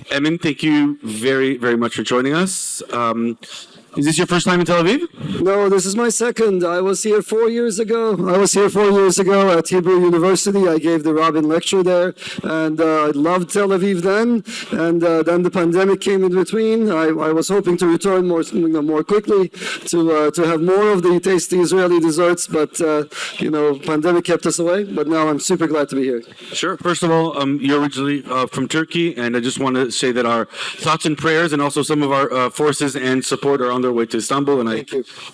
Emin, thank you very, very much for joining us. Is this your first time in Tel Aviv? No, this is my second. I was here 4 years ago. At Hebrew University. I gave the Rabin lecture there, and I loved Tel Aviv then. And then the pandemic came in between. I was hoping to return more quickly to have more of the tasty Israeli desserts, but pandemic kept us away. But now I'm super glad to be here. Sure. First of all, you're originally from Turkey, and I just want to say that our thoughts and prayers, and also some of our forces and support are on their way to Istanbul, and I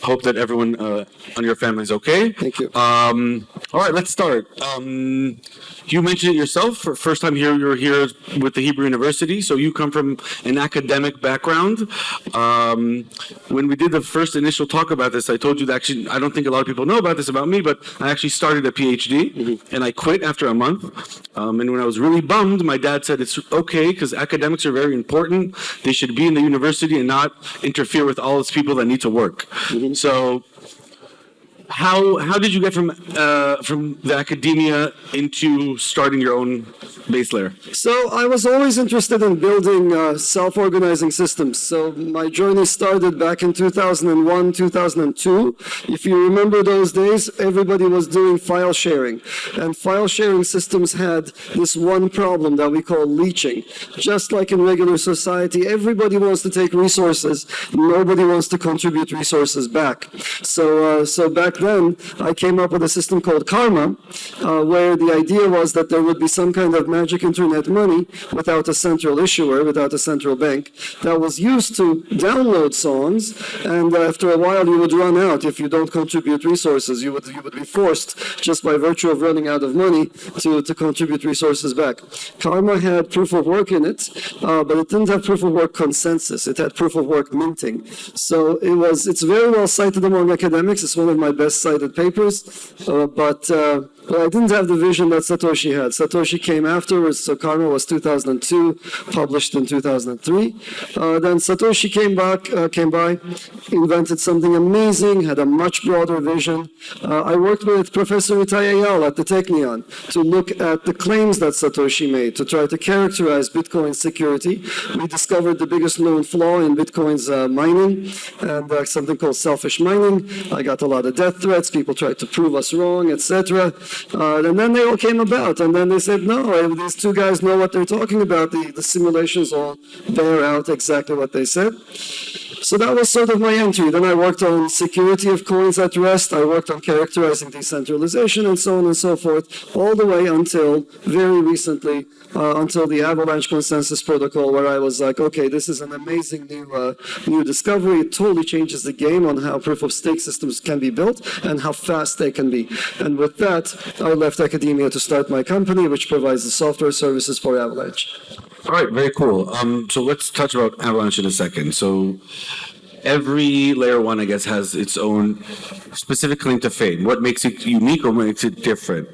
hope that everyone on your family is okay. Thank you. All right, let's start. You mentioned it yourself. For first time here, you're here with the Hebrew University, so you come from an academic background. When we did the first initial talk about this, I told you that actually, I don't think a lot of people know about this about me, but I actually started a PhD, and I quit after a month. And when I was really bummed, my dad said it's okay because academics are very important. They should be in the university and not interfere with all these people that need to work. So how did you get from the academia into starting your own base layer? So I was always interested in building self-organizing systems. So my journey started back in 2001, 2002. If you remember those days, everybody was doing file sharing. And file sharing systems had this one problem that we call leeching. Just like in regular society, everybody wants to take resources. Nobody wants to contribute resources back. So back then, I came up with a system called Karma, where the idea was that there would be some kind of magic internet money without a central issuer, without a central bank, that was used to download songs, and after a while you would run out. If you don't contribute resources, you would be forced, just by virtue of running out of money, to contribute resources back. Karma had proof of work in it, but it didn't have proof of work consensus. It had proof of work minting. So it's very well cited among academics. It's one of my best cited papers, but I didn't have the vision that Satoshi had. Satoshi came afterwards, so Karma was 2002, published in 2003. Then Satoshi came by, invented something amazing, had a much broader vision. I worked with Professor Itai at the Technion to look at the claims that Satoshi made, to try to characterize Bitcoin security. We discovered the biggest known flaw in Bitcoin's mining, and something called selfish mining. I got a lot of death threats. People tried to prove us wrong, etc. And then they all came about, and then they said, no, these two guys know what they're talking about. The simulations all bear out exactly what they said. So that was sort of my entry. Then I worked on security of coins at rest. I worked on characterizing decentralization and so on and so forth, all the way until very recently, until the Avalanche Consensus Protocol, where I was like, okay, this is an amazing new discovery. It totally changes the game on how proof-of-stake systems can be built and how fast they can be. And with that, I left academia to start my company, which provides the software services for Avalanche. All right, very cool. So let's touch about Avalanche in a second. So every layer one, I guess, has its own specific claim to fame. What makes it unique or what makes it different?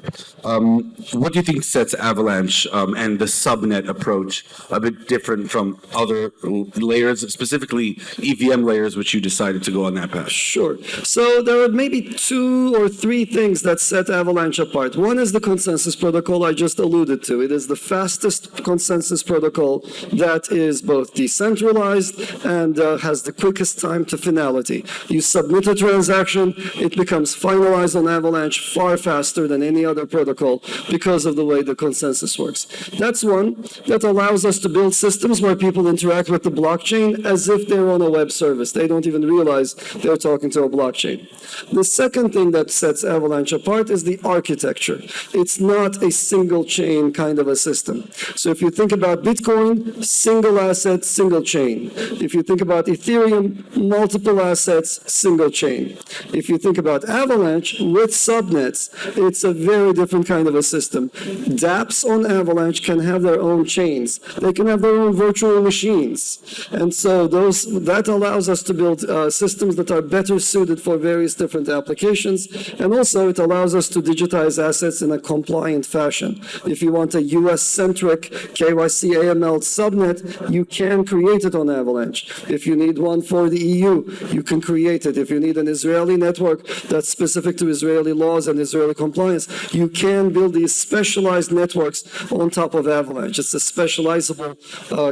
What do you think sets Avalanche and the subnet approach a bit different from other layers, specifically EVM layers, which you decided to go on that path? Sure. So there are maybe 2 or 3 things that set Avalanche apart. One is the consensus protocol I just alluded to. It is the fastest consensus protocol that is both decentralized and has the quickest time to finality. You submit a transaction, it becomes finalized on Avalanche far faster than any other protocol because of the way the consensus works. That's one that allows us to build systems where people interact with the blockchain as if they're on a web service. They don't even realize they're talking to a blockchain. The second thing that sets Avalanche apart is the architecture. It's not a single chain kind of a system. So if you think about Bitcoin, single asset, single chain. If you think about Ethereum, multiple assets, single chain. If you think about Avalanche with subnets, it's a very different kind of a system. dApps on Avalanche can have their own chains. They can have their own virtual machines. And so that allows us to build systems that are better suited for various different applications. And also it allows us to digitize assets in a compliant fashion. If you want a US-centric KYC AML subnet, you can create it on Avalanche. If you need one for the EU, you can create it. If you need an Israeli network that's specific to Israeli laws and Israeli compliance, you can build these specialized networks on top of Avalanche. It's a specializable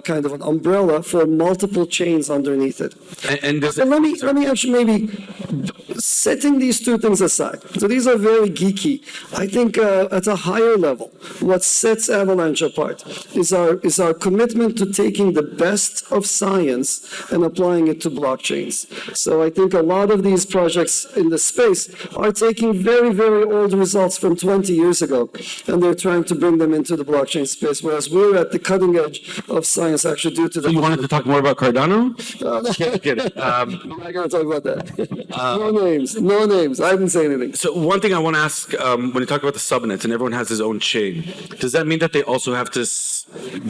kind of an umbrella for multiple chains underneath it. And Let me actually maybe setting these two things aside. So these are very geeky. I think at a higher level, what sets Avalanche apart is our commitment to taking the best of science and applying it to blockchains. So I think a lot of these projects in the space are taking very, very old results from 20 years ago, and they're trying to bring them into the blockchain space, whereas we're at the cutting edge of science actually due to the... So you wanted to talk more about Cardano? Kidding. I'm not going to talk about that. No names. I didn't say anything. So one thing I want to ask, when you talk about the subnets and everyone has his own chain, does that mean that they also have to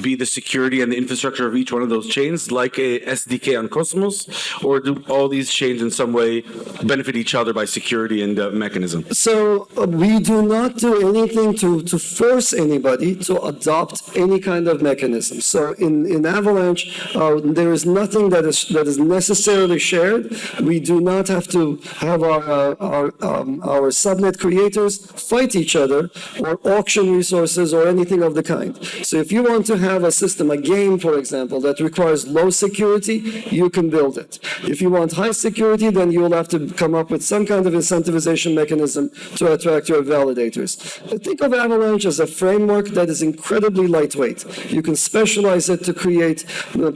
be the security and the infrastructure of each one of those chains, like a SDK on Cosmos, or do all these chains in some way benefit each other by security and mechanism? So we do not do anything to force anybody to adopt any kind of mechanism. So in Avalanche, there is nothing that is necessarily shared. We do not have to have our subnet creators fight each other or auction resources or anything of the kind. So if you want to have a system, a game, for example, that requires low security, you can build it. If you want high security, then you will have to come up with some kind of incentivization mechanism to attract your validators. Think of Avalanche as a framework that is incredibly lightweight. You can specialize it to create,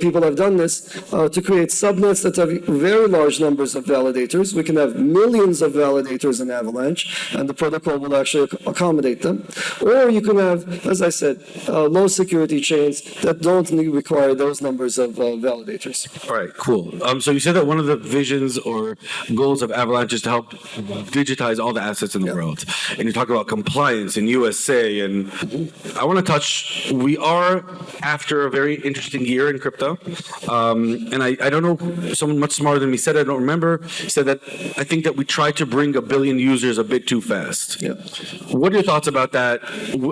people have done this, to create subnets that have very large numbers of validators. We can have millions of validators in Avalanche, and the protocol will actually accommodate them. Or you can have, as I said, low security chains that don't require those numbers of validators. All right, cool. So you said that one of the visions or goals of Avalanche is to help digitize all the assets in the world. And you talk about compliance in USA, and I want to touch, we are after a very interesting year in crypto. And I don't know, someone much smarter than me said, I don't remember, said that I think that we tried to bring 1 billion users a bit too fast. Yeah. What are your thoughts about that?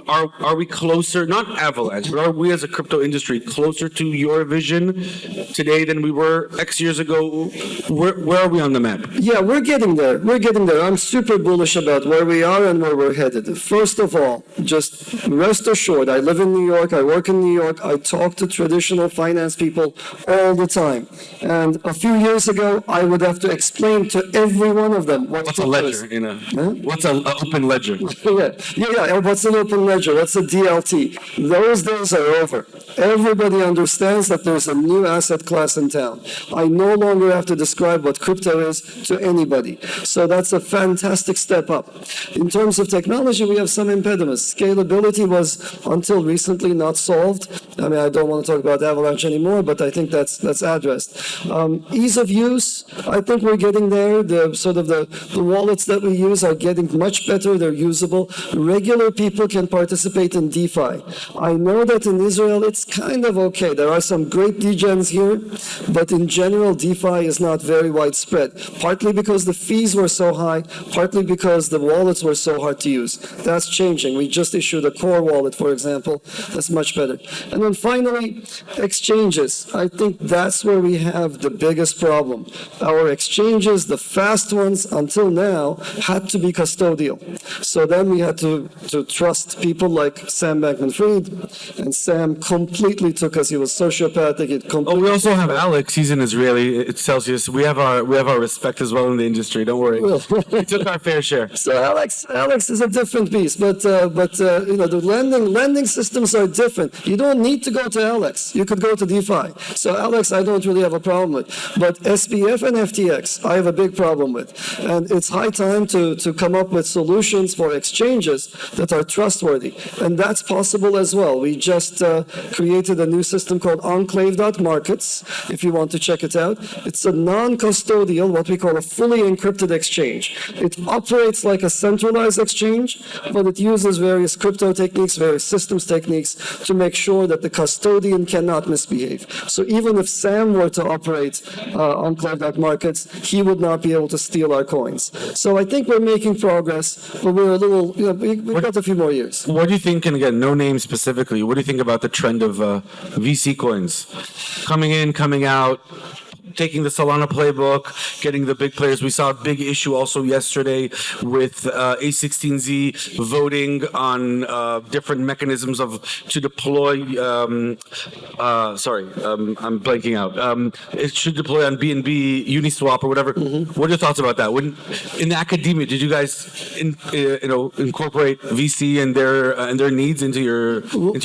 Are we closer, not Avalanche, but are we as a crypto industry closer to your vision today than we were X years ago? Where are we on the map? Yeah, we're getting there. I'm super bullish about where we are and where we're headed. First of all, just rest assured, I live in New York, I work in New York, I talk to traditional finance people all the time. And a few years ago, I would have to explain to every one of them what's a ledger in a what's an open ledger? Yeah. What's an open ledger? What's a DLT? Those days are over. Everybody understands that there's a new asset class in town. I no longer have to describe what crypto is to anybody. So that's a fantastic step up. In terms of technology, we have some impediments. Scalability was until recently not solved. I mean, I don't want to talk about Avalanche anymore, but I think that's addressed. Ease of use, I think we're getting there. The wallets that we use are getting much better. They're usable. Regular people can participate in DeFi. I know that in Israel it's kind of okay. There are some great degens here, but in general DeFi is not very widespread. Partly because the fees were so high, partly because the wallets were so hard to use. That's changing. We just issued a core wallet, for example. That's much better. And then finally, exchanges. I think that's where we have the biggest problem. Our exchanges, the fast ones until now, had to be custodial. So then we had to trust people like Sam Bankman-Fried, and Sam completely took us. He was sociopathic. We also have Alex. He's an Israeli. It's Celsius. We have our respect as well in the industry. Don't worry. We took our fair share. So Alex is a different beast, but the lending systems are different. You don't need to go to Alex. You could go to DeFi. So Alex, I don't really have a problem with, but SBF and FTX, I have a big problem with. And it's high time to come up with solutions for exchanges that are trustworthy. And that's possible as well. We just created a new system called Enclave.markets, if you want to check it out. It's a non-custodial, what we call a fully encrypted exchange. It operates like a centralized exchange, but it uses various crypto techniques, various systems techniques to make sure that the custodian cannot misbehave. So even if Sam were to operate Enclave.markets, he would not be able to steal our coins. So I think we're making progress, but we're a little, we've got a few more years. What do you think, and again, no name specifically, what do you think about the trend of VC coins? Coming in, coming out, taking the Solana playbook, getting the big players. We saw a big issue also yesterday with A16Z voting on different mechanisms to deploy. I'm blanking out. It should deploy on BNB, Uniswap, or whatever. What are your thoughts about that? In academia, did you guys incorporate VC and their needs into your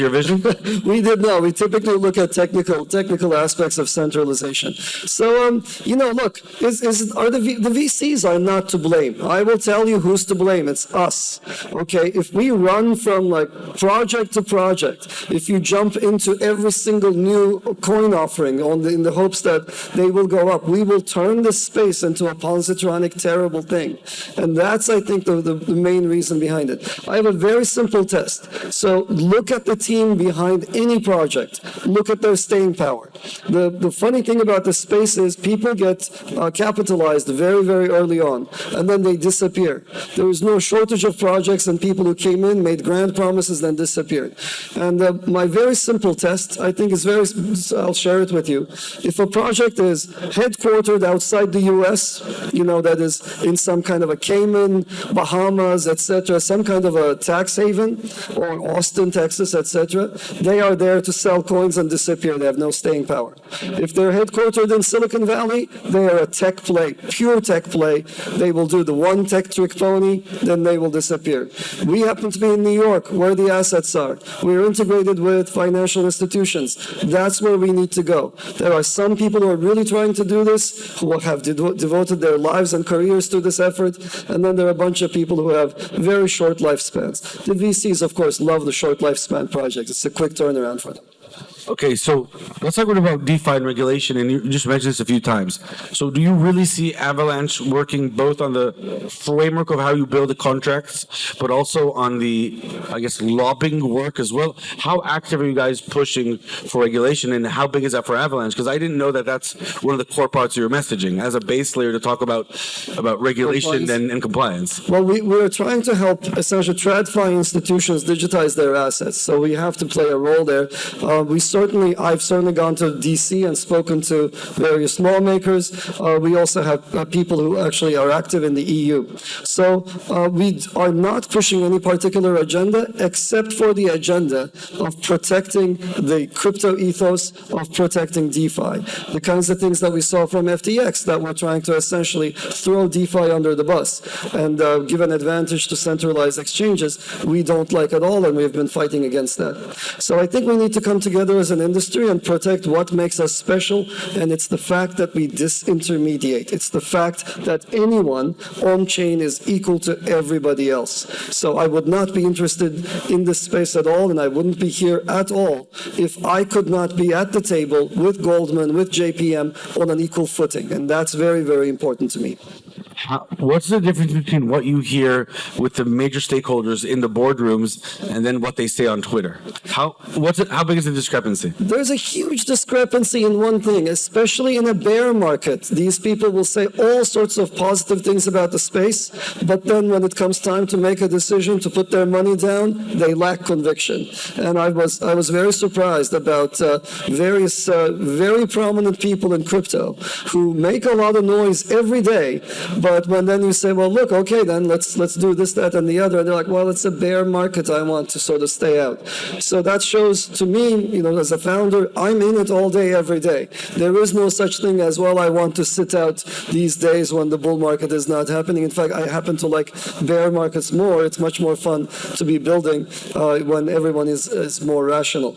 vision? We did not. We typically look at technical aspects of centralization. So, look, the VCs are not to blame. I will tell you who's to blame. It's us. Okay, if we run from like project to project, if you jump into every single new coin offering in the hopes that they will go up, we will turn this space into a positronic terrible thing. And that's, I think, the main reason behind it. I have a very simple test. So look at the team behind any project. Look at their staying power. The funny thing about the space is people get capitalized very, very early on, and then they disappear. There is no shortage of projects and people who came in, made grand promises, then disappeared. And my very simple test, I think, is I'll share it with you. If a project is headquartered outside the US, that is in some kind of a Cayman, Bahamas, etc., some kind of a tax haven, or Austin, Texas, etc., they are there to sell coins and disappear. They have no staying power. If they're headquartered in Silicon Valley, they are a tech play, pure tech play. They will do the one tech trick pony, then they will disappear. We happen to be in New York, where the assets are. We're integrated with financial institutions. That's where we need to go. There are some people who are really trying to do this, who have devoted their lives and careers to this effort, and then there are a bunch of people who have very short lifespans. The VCs, of course, love the short lifespan projects. It's a quick turnaround for them. Okay, so let's talk about DeFi and regulation, and you just mentioned this a few times. So do you really see Avalanche working both on the framework of how you build the contracts, but also on the, lobbying work as well? How active are you guys pushing for regulation, and how big is that for Avalanche? Because I didn't know that that's one of the core parts of your messaging, as a base layer to talk about regulation and compliance. Well, we're trying to help essentially TradFi institutions digitize their assets, so we have to play a role there. I've certainly gone to DC and spoken to various lawmakers. We also have people who actually are active in the EU. So we are not pushing any particular agenda except for the agenda of protecting the crypto ethos, of protecting DeFi. The kinds of things that we saw from FTX, that we're trying to essentially throw DeFi under the bus and give an advantage to centralized exchanges, we don't like at all, and we've been fighting against that. So I think we need to come together as an industry and protect what makes us special, and it's the fact that we disintermediate. It's the fact that anyone on-chain is equal to everybody else. So I would not be interested in this space at all, and I wouldn't be here at all if I could not be at the table with Goldman, with JPM on an equal footing, and that's very, very important to me. What's the difference between what you hear with the major stakeholders in the boardrooms and then what they say on Twitter? How big is the discrepancy? There's a huge discrepancy in one thing, especially in a bear market. These people will say all sorts of positive things about the space, but then when it comes time to make a decision to put their money down, they lack conviction. And I was very surprised about various very prominent people in crypto who make a lot of noise every day. But when then you say, well, look, okay, then let's do this, that, and the other, and they're like, well, it's a bear market. I want to sort of stay out. So that shows to me, as a founder, I'm in it all day, every day. There is no such thing as, well, I want to sit out these days when the bull market is not happening. In fact, I happen to like bear markets more. It's much more fun to be building when everyone is more rational.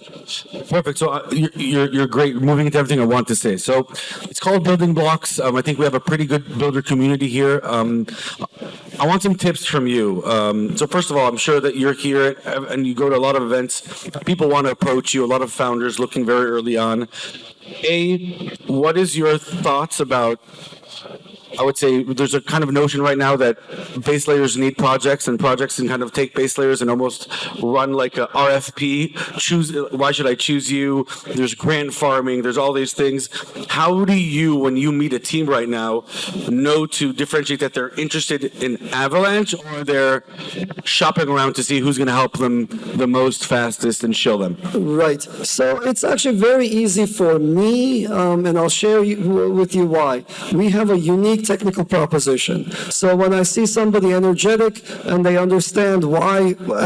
Perfect. So you're great. Moving into everything I want to say. So it's called BuildingBlocks. I think we have a pretty good builder community here. I want some tips from you. So first of all, I'm sure that you're here and you go to a lot of events. People want to approach you, a lot of founders looking very early on. What is your thoughts about, I would say there's a kind of notion right now that base layers need projects, and projects can kind of take base layers and almost run like a RFP. Why should I choose you? There's grant farming. There's all these things. How do you, when you meet a team right now, know to differentiate that they're interested in Avalanche or they're shopping around to see who's going to help them the most, fastest, and show them? Right. So it's actually very easy for me, and I'll share with you why, we have a unique technical proposition. So when I see somebody energetic and they understand why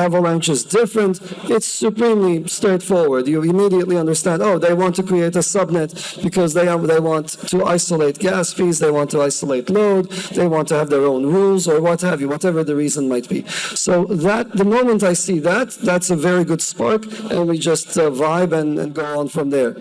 Avalanche is different, it's supremely straightforward. You immediately understand, oh, they want to create a subnet because they want to isolate gas fees, they want to isolate load, they want to have their own rules, or what have you, whatever the reason might be. So that, the moment I see that, that's a very good spark, and we just vibe and go on from there.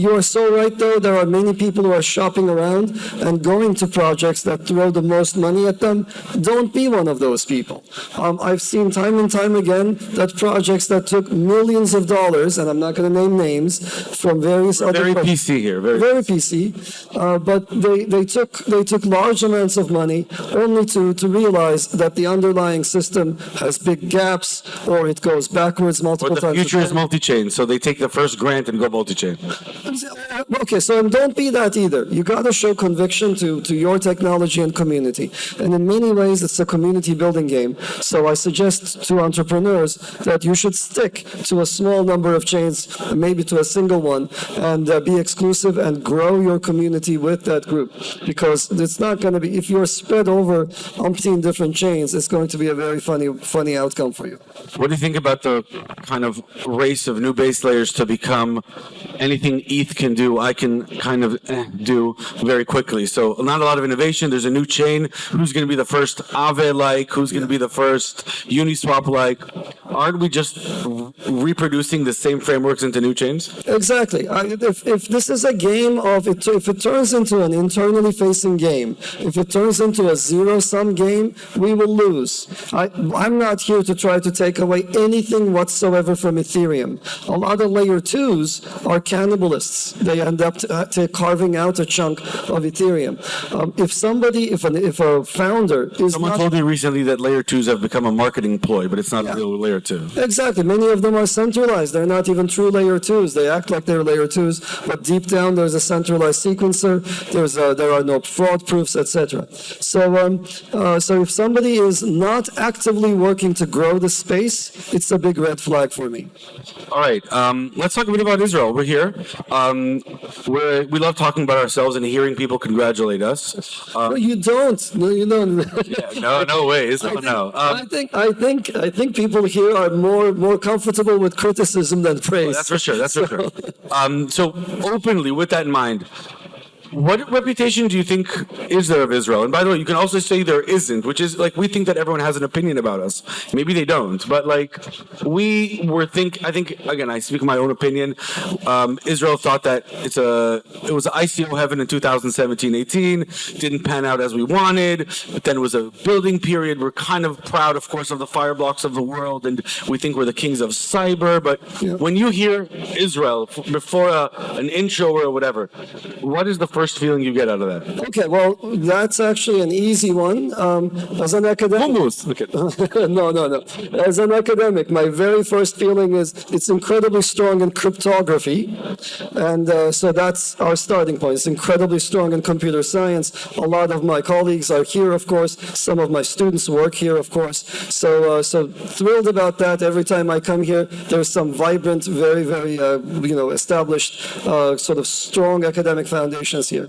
You are so right, though. There are many people who are shopping around and going to projects that throw the most money at them. Don't be one of those people. I've seen time and time again that projects that took millions of dollars, and I'm not going to name names, from various other... Very PC here. Very PC. But they took large amounts of money only to realize that the underlying system has big gaps, or it goes backwards multiple times. But the future is multi-chain, so they take the first grant and go multi-chain. Okay, so don't be that either. You got to show conviction to your technology and community. And in many ways, it's a community building game. So I suggest to entrepreneurs that you should stick to a small number of chains, maybe to a single one, and be exclusive and grow your community with that group. Because it's not going to be, if you're spread over umpteen different chains, it's going to be a very funny outcome for you. What do you think about the kind of race of new base layers to become anything ETH can do, I can kind of do very quickly? So not a lot of innovation. There's a new chain. Who's going to be the first Aave-like? Who's going to be the first Uniswap-like? Aren't we just reproducing the same frameworks into new chains? Exactly. If this is a game of, if it turns into an internally facing game, if it turns into a zero-sum game, we will lose. I'm not here to try to take away anything whatsoever from Ethereum. A lot of layer 2s are cannibalists. They end up carving out a chunk of Ethereum. If a founder is Someone told me recently that layer 2s have become a marketing ploy, but it's not a real layer 2. Exactly. Many of them are centralized. They're not even true layer 2s. They act like they're layer 2s, but deep down there's a centralized sequencer. There are no fraud proofs, etc. So if somebody is not actively working to grow the space, it's a big red flag for me. All right. Let's talk a bit about Israel. We're here. We love talking about ourselves and hearing people congratulate us. No, you don't. No, you don't. No way. No. I think people here are more comfortable with criticism than praise. That's for sure. That's for sure. So openly, with that in mind, what reputation do you think is there of Israel? And by the way, you can also say there isn't, which is like we think that everyone has an opinion about us. Maybe they don't, but like I think again, I speak my own opinion. Israel thought that it was ICO heaven in 2017-18, didn't pan out as we wanted, but then it was a building period. We're kind of proud, of course, of the Fireblocks of the world, and we think we're the kings of cyber. But when you hear Israel before an intro or whatever, what is the first feeling you get out of that? Okay, well, that's actually an easy one. As an academic, no. As an academic, my very first feeling is it's incredibly strong in cryptography, and so that's our starting point. It's incredibly strong in computer science. A lot of my colleagues are here, of course. Some of my students work here, of course. So thrilled about that. Every time I come here, there's some vibrant, very established, sort of strong academic foundations here.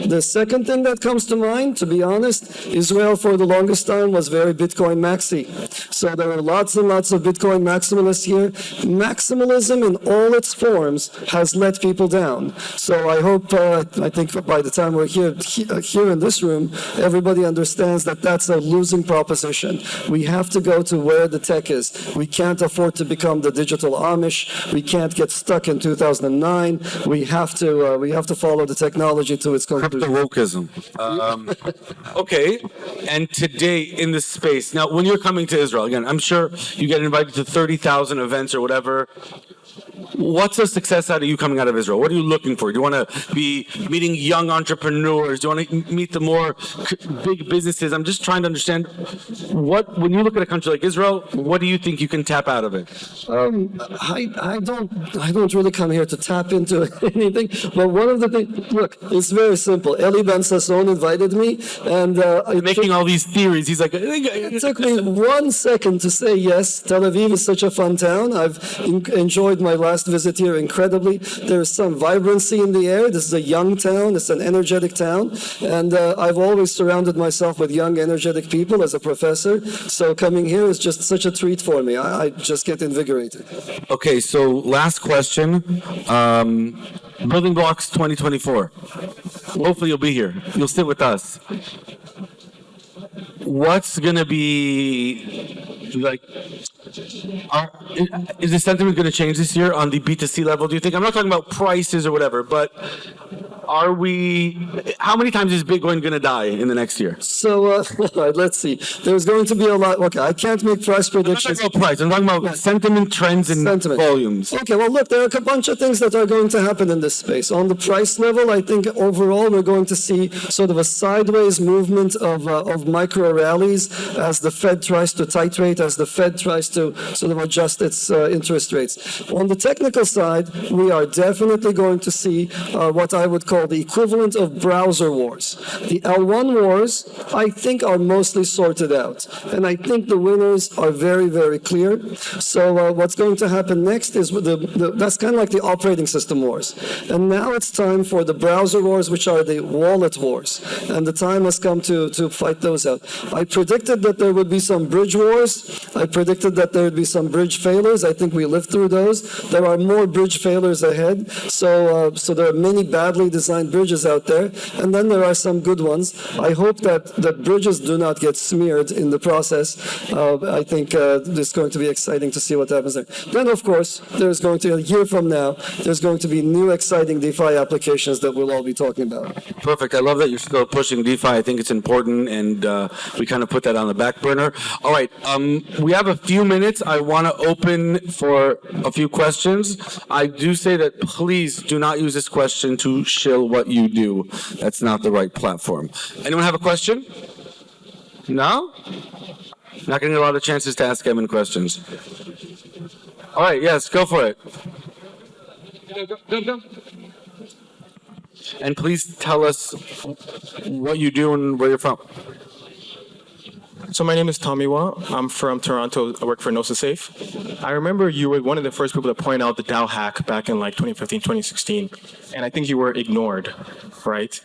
The second thing that comes to mind, to be honest, Israel for the longest time was very Bitcoin maxi. So there are lots and lots of Bitcoin maximalists here. Maximalism in all its forms has let people down. So I hope, I think by the time we're here in this room, everybody understands that that's a losing proposition. We have to go to where the tech is. We can't afford to become the digital Amish. We can't get stuck in 2009. We have to follow the technology to its conclusion. Crypto-wokeism. Okay, and today in this space, now when you're coming to Israel, again, I'm sure you get invited to 30,000 events or whatever. What's a success out of you coming out of Israel? What are you looking for? Do you want to be meeting young entrepreneurs? Do you want to meet the more big businesses? I'm just trying to understand when you look at a country like Israel, what do you think you can tap out of it? I don't really come here to tap into anything, but one of the things, look, it's very simple. Eli Ben Sasson invited me, and making all these theories. He's like, it took me 1 second to say yes. Tel Aviv is such a fun town. I've enjoyed my last last visit here incredibly. There is some vibrancy in the air. This is a young town. It's an energetic town. And I've always surrounded myself with young, energetic people as a professor. So coming here is just such a treat for me. I just get invigorated. Okay, so last question. Building Blocks 2024. Hopefully you'll be here. You'll sit with us. What's going to be like? Is the sentiment going to change this year on the B2C level? Do you think? I'm not talking about prices or whatever, but are we? How many times is Bitcoin going to die in the next year? So let's see. There's going to be a lot. Okay, I can't make price predictions. I'm not talking about price. I'm talking about sentiment, trends, and volumes. Okay, well, look, there are a bunch of things that are going to happen in this space. On the price level, I think overall we're going to see sort of a sideways movement of micro rallies as the Fed tries to titrate, as the Fed tries to sort of adjust its interest rates. On the technical side, we are definitely going to see what I would call the equivalent of browser wars. The L1 wars, I think, are mostly sorted out. And I think the winners are very, very clear. So what's going to happen next is that's kind of like the operating system wars. And now it's time for the browser wars, which are the wallet wars. And the time has come to fight those out. I predicted that there would be some bridge wars. I predicted that there would be some bridge failures. I think we lived through those. There are more bridge failures ahead. So there are many badly designed bridges out there, and then there are some good ones. I hope that bridges do not get smeared in the process. I think it's going to be exciting to see what happens there. Then, of course, there's going to, a year from now, there's going to be new exciting DeFi applications that we'll all be talking about. Perfect. I love that you're still pushing DeFi. I think it's important, and we kind of put that on the back burner. All right. We have a few minutes. I want to open for a few questions. I do say that please do not use this question to shill what you do. That's not the right platform. Anyone have a question? No? Not getting a lot of chances to ask Emin questions. All right, yes, go for it. Go. And please tell us what you do and where you're from. So my name is Tommy Wa. I'm from Toronto. I work for NosaSafe. I remember you were one of the first people to point out the DAO hack back in like 2015, 2016, and I think you were ignored, right?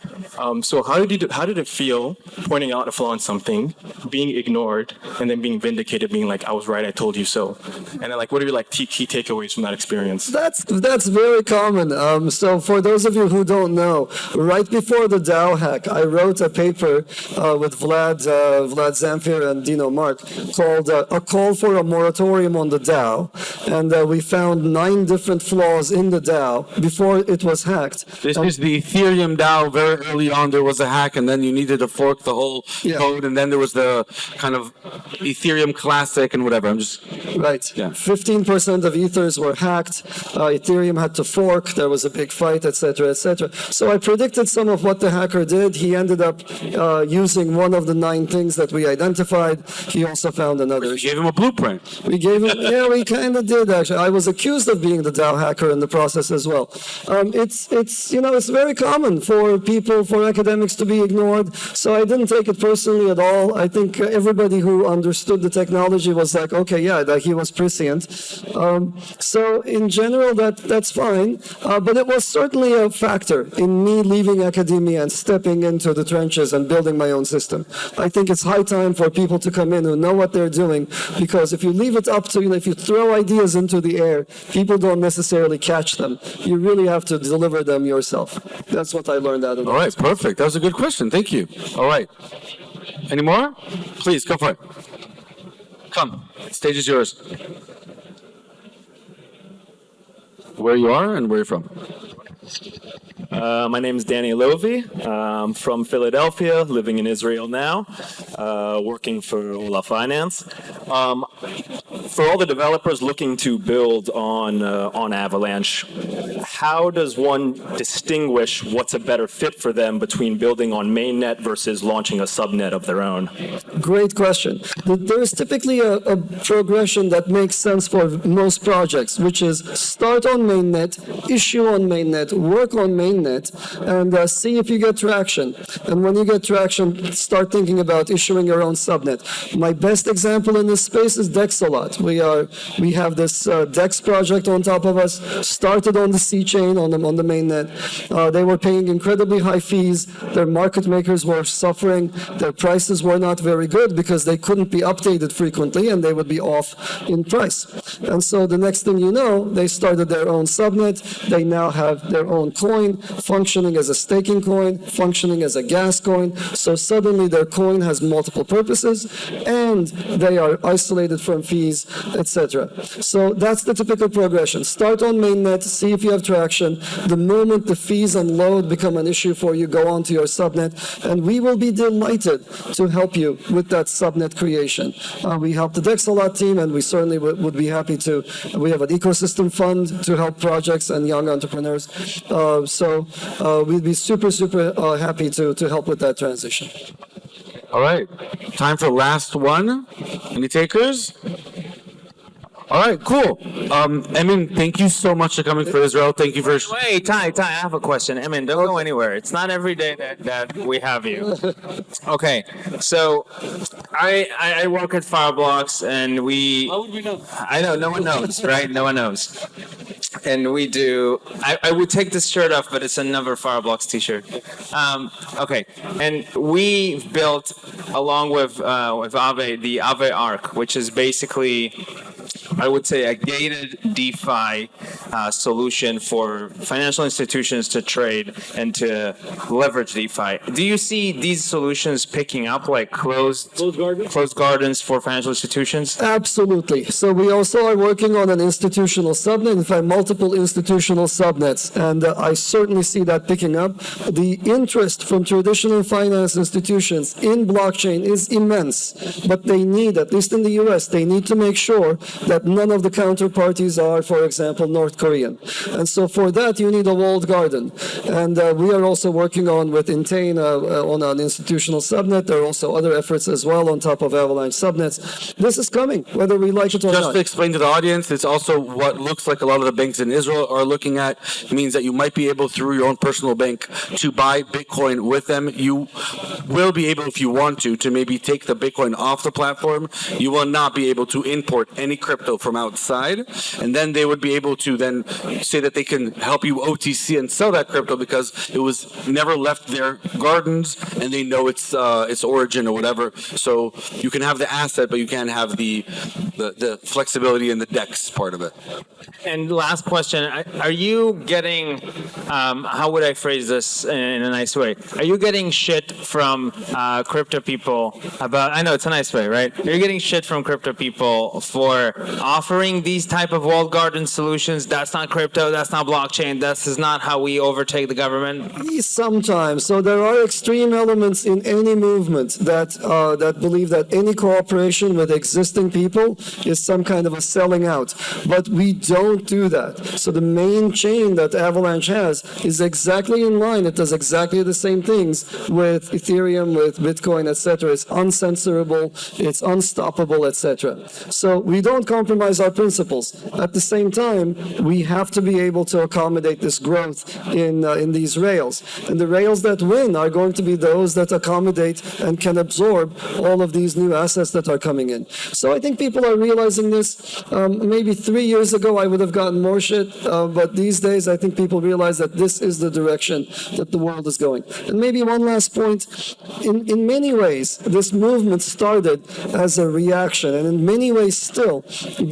So how did it feel pointing out a flaw in something, being ignored, and then being vindicated, being like, I was right, I told you so? And then like, what are your like key takeaways from that experience? That's very common. So for those of you who don't know, right before the DAO hack, I wrote a paper with Vlad Zamfir and Dino Mark called A Call for a Moratorium on the DAO. And we found 9 different flaws in the DAO before it was hacked. This is the Ethereum DAO. Very early on, there was a hack, and then you needed to fork the whole code, and then there was the kind of Ethereum Classic and whatever. I'm just... Right. Yeah. 15% of Ethers were hacked. Ethereum had to fork. There was a big fight, etc., etc. So I predicted some of what the hacker did. He ended up using one of the 9 things that we identified. He also found another. We gave him a blueprint. We gave him, we kind of did actually. I was accused of being the DAO hacker in the process as well. It's very common for people, for academics to be ignored. So I didn't take it personally at all. I think everybody who understood the technology was like, okay, yeah, that he was prescient. So in general, that's fine. But it was certainly a factor in me leaving academia and stepping into the trenches and building my own system. I think it's high time for people to come in who know what they're doing, because if you leave it up to, if you throw ideas into the air, people don't necessarily catch them. You really have to deliver them yourself. That's what I learned out of it. All right, perfect. That was a good question. Thank you. All right. Any more? Please, go for it. Come. Stage is yours. Where you are and where you're from. My name is Danny Lovi. I'm from Philadelphia, living in Israel now, working for Ola Finance. For all the developers looking to build on Avalanche, how does one distinguish what's a better fit for them between building on mainnet versus launching a subnet of their own? Great question. There is typically a progression that makes sense for most projects, which is start on mainnet, issue on mainnet, work on mainnet, and see if you get traction. And when you get traction, start thinking about issuing your own subnet. My best example in this space is is DEX a lot. We have this DEX project on top of us, started on the C chain, on the mainnet. They were paying incredibly high fees. Their market makers were suffering. Their prices were not very good because they couldn't be updated frequently and they would be off in price. And so the next thing you know, they started their own subnet. They now have their own coin, functioning as a staking coin, functioning as a gas coin. So suddenly their coin has multiple purposes and they are isolated from fees, etc. So that's the typical progression. Start on mainnet, see if you have traction. The moment the fees and load become an issue for you, go on to your subnet, and we will be delighted to help you with that subnet creation. We help the Dexalot team, and we certainly would be happy to. We have an ecosystem fund to help projects and young entrepreneurs. So we'd be super happy to help with that transition. All right, time for last one. Any takers? All right, cool. Emin, thank you so much for coming for Israel. Thank you for... Wait, Ty, I have a question. Emin, don't go anywhere. It's not every day that we have you. Okay, so I work at Fireblocks, and we... How would we know? I know, no one knows, right? No one knows. And we do... I would take this shirt off, but it's another Fireblocks t-shirt. Okay, and we built, along with Aave, the Aave Arc, which is basically... I would say a gated DeFi solution for financial institutions to trade and to leverage DeFi. Do you see these solutions picking up, like closed gardens for financial institutions? Absolutely. So we also are working on an institutional subnet, in fact, multiple institutional subnets, and I certainly see that picking up. The interest from traditional finance institutions in blockchain is immense, but they need, at least in the US, they need to make sure that none of the counterparties are, for example, North Korean. And so for that, you need a walled garden. And we are also working on with Itai on an institutional subnet. There are also other efforts as well on top of Avalanche subnets. This is coming, whether we like it or not. Just to explain to the audience, it's also what looks like a lot of the banks in Israel are looking at. It means that you might be able, through your own personal bank, to buy Bitcoin with them. You will be able, if you want to maybe take the Bitcoin off the platform. You will not be able to import any crypto from outside, and then they would be able to then say that they can help you OTC and sell that crypto because it was never left their gardens and they know its origin or whatever. So you can have the asset, but you can't have the flexibility in the DEX part of it. And last question, are you getting, how would I phrase this in a nice way? Are you getting shit from crypto people about, I know it's a nice way, right? Are you getting shit from crypto people for offering these type of walled garden solutions? That's not crypto, that's not blockchain, this is not how we overtake the government? Sometimes. So there are extreme elements in any movement that believe that any cooperation with existing people is some kind of a selling out. But we don't do that. So the main chain that Avalanche has is exactly in line. It does exactly the same things with Ethereum, with Bitcoin, etc. It's uncensorable, it's unstoppable, etc. So we don't compromise our principles. At the same time, we have to be able to accommodate this growth in these rails. And the rails that win are going to be those that accommodate and can absorb all of these new assets that are coming in. So I think people are realizing this. Maybe 3 years ago, I would have gotten more shit, but these days, I think people realize that this is the direction that the world is going. And maybe one last point. In many ways, this movement started as a reaction, and in many ways still,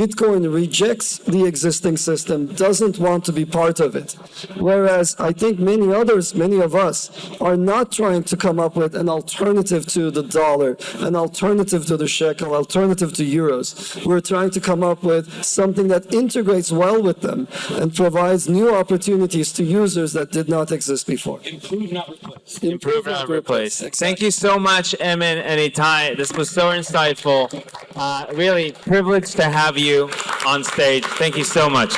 Bitcoin rejects the existing system, doesn't want to be part of it. Whereas I think many of us, are not trying to come up with an alternative to the dollar, an alternative to the shekel, alternative to euros. We're trying to come up with something that integrates well with them and provides new opportunities to users that did not exist before. Improve, not replace. Improve, not replace. Exactly. Thank you so much, Emin and Itai. This was so insightful. Really privileged to have you on stage. Thank you so much.